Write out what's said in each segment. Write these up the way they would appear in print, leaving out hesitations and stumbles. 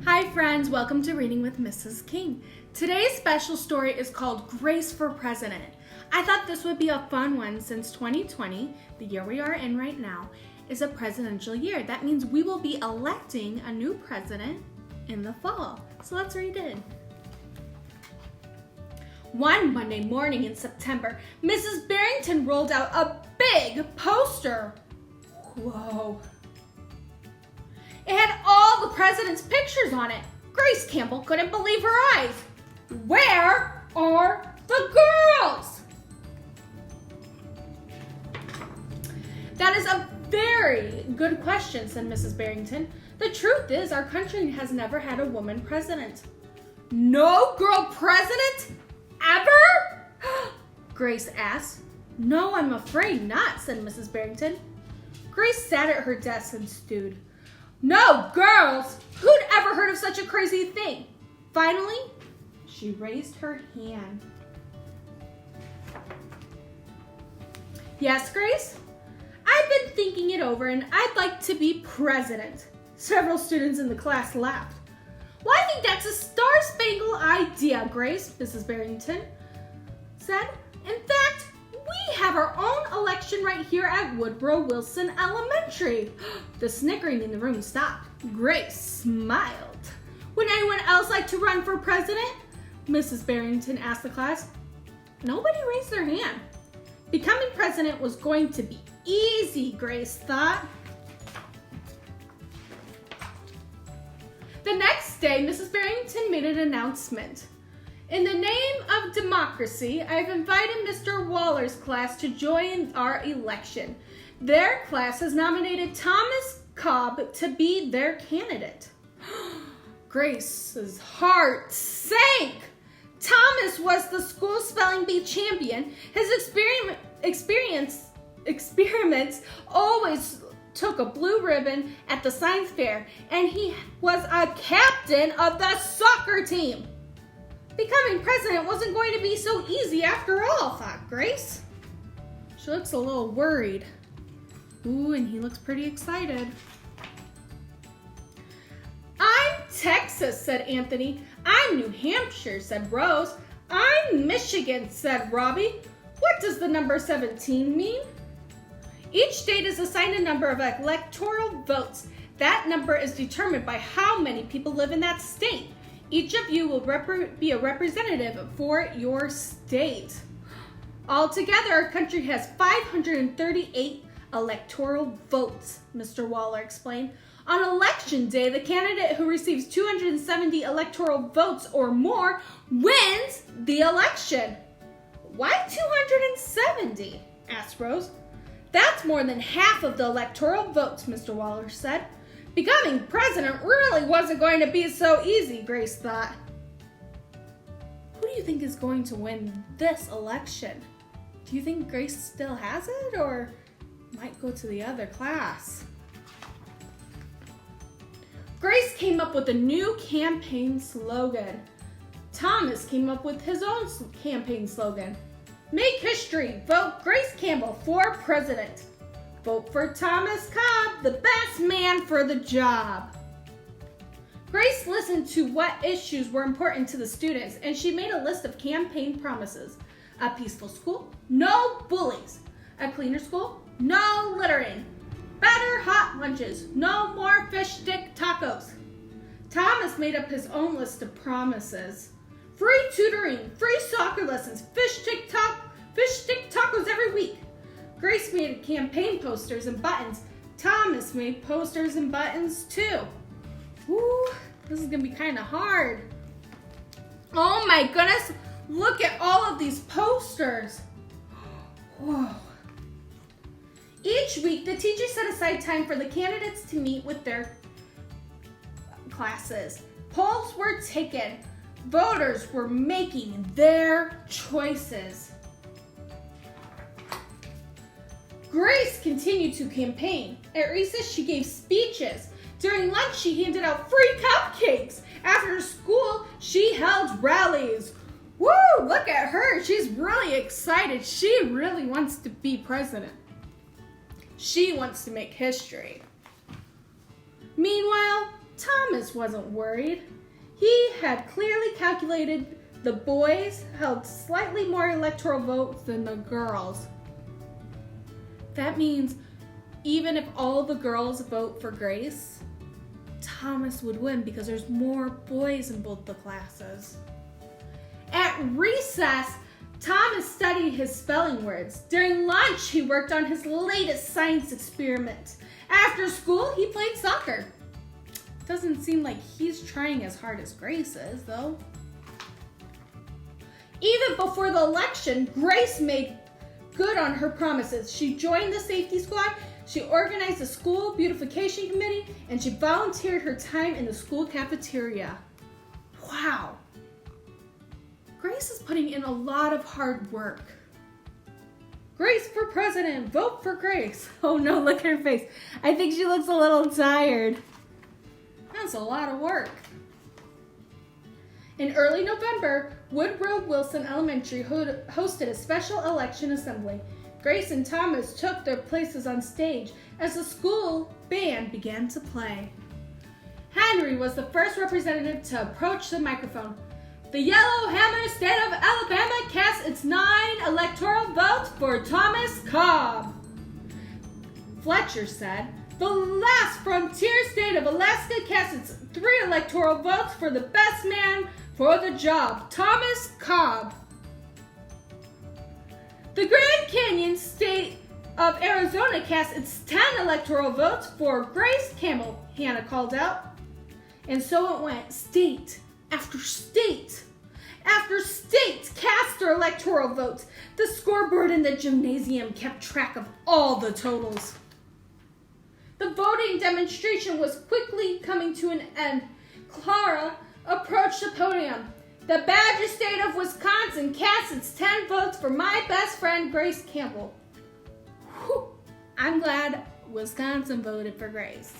Hi friends, welcome to Reading with Mrs. King. Today's special story is called Grace for President. I thought this would be a fun one since 2020, the year we are in right now, is a presidential year. That means we will be electing a new president in the fall. So let's read it. One Monday morning in September, Mrs. Barrington rolled out a big poster. Whoa. It had all the president's pictures on it. Grace Campbell couldn't believe her eyes. Where are the girls? That is a very good question, said Mrs. Barrington. The truth is, our country has never had a woman president. No girl president? Ever? Grace asked. No, I'm afraid not, said Mrs. Barrington. Grace sat at her desk and stewed. No girls! Who'd ever heard of such a crazy thing? Finally, she raised her hand. Yes, Grace? I've been thinking it over and I'd like to be president. Several students in the class laughed. Well, I think that's a star-spangled idea, Grace, Mrs. Barrington said. In fact, we have our own election right here at Woodrow Wilson Elementary. The snickering in the room stopped. Grace smiled. Would anyone else like to run for president? Mrs. Barrington asked the class. Nobody raised their hand. Becoming president was going to be easy, Grace thought. The next day, Mrs. Barrington made an announcement. In the name of democracy, I've invited Mr. Waller's class to join our election. Their class has nominated Thomas Cobb to be their candidate. Grace's heart sank. Thomas was the school spelling bee champion. His experiments always took a blue ribbon at the science fair, and he was a captain of the soccer team. Becoming president wasn't going to be so easy after all, thought Grace. She looks a little worried. Ooh, and he looks pretty excited. I'm Texas, said Anthony. I'm New Hampshire, said Rose. I'm Michigan, said Robbie. What does the number 17 mean? Each state is assigned a number of electoral votes. That number is determined by how many people live in that state. Each of you will be a representative for your state. Altogether, our country has 538 electoral votes, Mr. Waller explained. On election day, the candidate who receives 270 electoral votes or more wins the election. Why 270? asked Rose. That's more than half of the electoral votes, Mr. Waller said. Becoming president really wasn't going to be so easy, Grace thought. Who do you think is going to win this election? Do you think Grace still has it or might go to the other class? Grace came up with a new campaign slogan. Thomas came up with his own campaign slogan. Make history, vote Grace Campbell for president. Vote for Thomas Cobb, the best man for the job. Grace listened to what issues were important to the students, and she made a list of campaign promises. A peaceful school, no bullies. A cleaner school, no littering. Better hot lunches, no more fish stick tacos. Thomas made up his own list of promises. Free tutoring, free soccer lessons, fish stick tacos every week. Grace made campaign posters and buttons. Thomas made posters and buttons too. Ooh, this is gonna be kind of hard. Oh my goodness, look at all of these posters. Whoa. Each week, the teacher set aside time for the candidates to meet with their classes. Polls were taken. Voters were making their choices. Grace continued to campaign. At recess, she gave speeches. During lunch, she handed out free cupcakes. After school, she held rallies. Woo, look at her. She's really excited. She really wants to be president. She wants to make history. Meanwhile, Thomas wasn't worried. He had clearly calculated the boys held slightly more electoral votes than the girls. That means even if all the girls vote for Grace, Thomas would win because there's more boys in both the classes. At recess, Thomas studied his spelling words. During lunch, he worked on his latest science experiment. After school, he played soccer. Doesn't seem like he's trying as hard as Grace is, though. Even before the election, Grace made good on her promises. She joined the safety squad, she organized the school beautification committee, and she volunteered her time in the school cafeteria. Wow. Grace is putting in a lot of hard work. Grace for president, vote for Grace. Oh no, look at her face. I think she looks a little tired. That's a lot of work. In early November, Woodrow Wilson Elementary hosted a special election assembly. Grace and Thomas took their places on stage as the school band began to play. Henry was the first representative to approach the microphone. The Yellowhammer State of Alabama cast its 9 electoral votes for Thomas Cobb. Fletcher said, the last frontier state of Alaska cast its 3 electoral votes for the best man for the job, Thomas Cobb. The Grand Canyon State of Arizona cast its 10 electoral votes for Grace Campbell, Hannah called out. And so it went, state after state after state cast their electoral votes. The scoreboard in the gymnasium kept track of all the totals. The voting demonstration was quickly coming to an end. Clara approached the podium. The Badger State of Wisconsin cast its 10 votes for my best friend, Grace Campbell. Whew. I'm glad Wisconsin voted for Grace.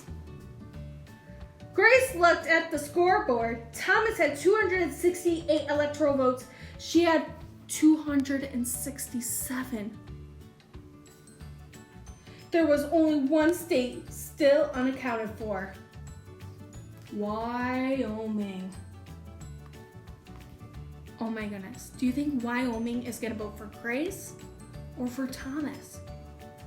Grace looked at the scoreboard. Thomas had 268 electoral votes. She had 267. There was only one state still unaccounted for. Wyoming. Oh my goodness. Do you think Wyoming is going to vote for Grace or for Thomas?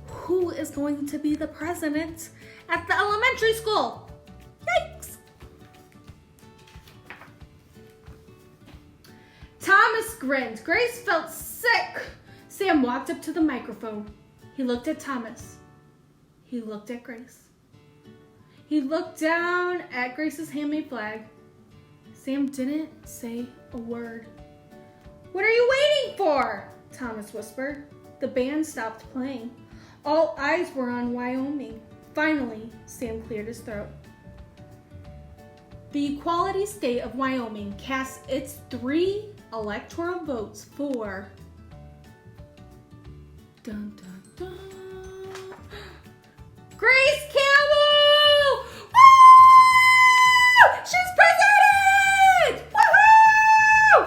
Who is going to be the president at the elementary school? Yikes! Thomas grinned. Grace felt sick. Sam walked up to the microphone. He looked at Thomas. He looked at Grace. He looked down at Grace's handmade flag. Sam didn't say a word. What are you waiting for? Thomas whispered. The band stopped playing. All eyes were on Wyoming. Finally, Sam cleared his throat. The Equality State of Wyoming cast its 3 electoral votes for dun, dun, dun. Grace Campbell! Woo! She's president! Woohoo!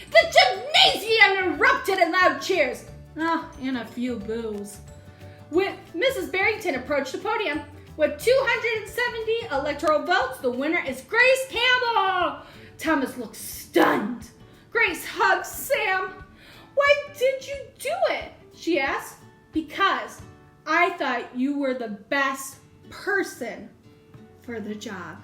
The gymnasium erupted in loud cheers. And a few boos. When Mrs. Barrington approached the podium, with 270 electoral votes, the winner is Grace Campbell. Thomas looked stunned. Grace hugged Sam. Why did you do it? She asked. Because I thought you were the best person for the job.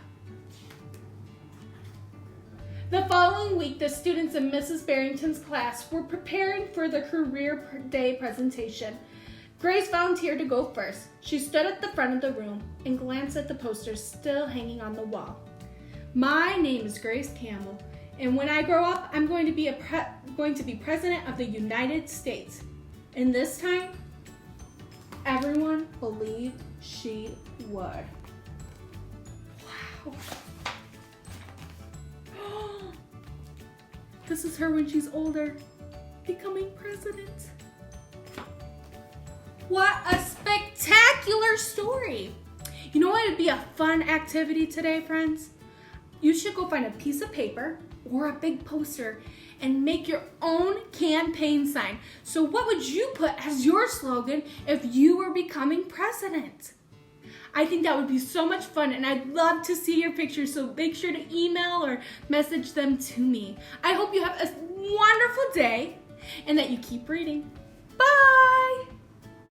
The following week, the students in Mrs. Barrington's class were preparing for the career day presentation. Grace volunteered to go first. She stood at the front of the room and glanced at the posters still hanging on the wall. My name is Grace Campbell, and when I grow up, I'm going to be president of the United States. And this time, everyone believed she would. Wow. This is her when she's older, becoming president. What a spectacular story. You know what would be a fun activity today, friends? You should go find a piece of paper or a big poster and make your own campaign sign. So what would you put as your slogan if you were becoming president? I think that would be so much fun, and I'd love to see your pictures, so make sure to email or message them to me. I hope you have a wonderful day and that you keep reading.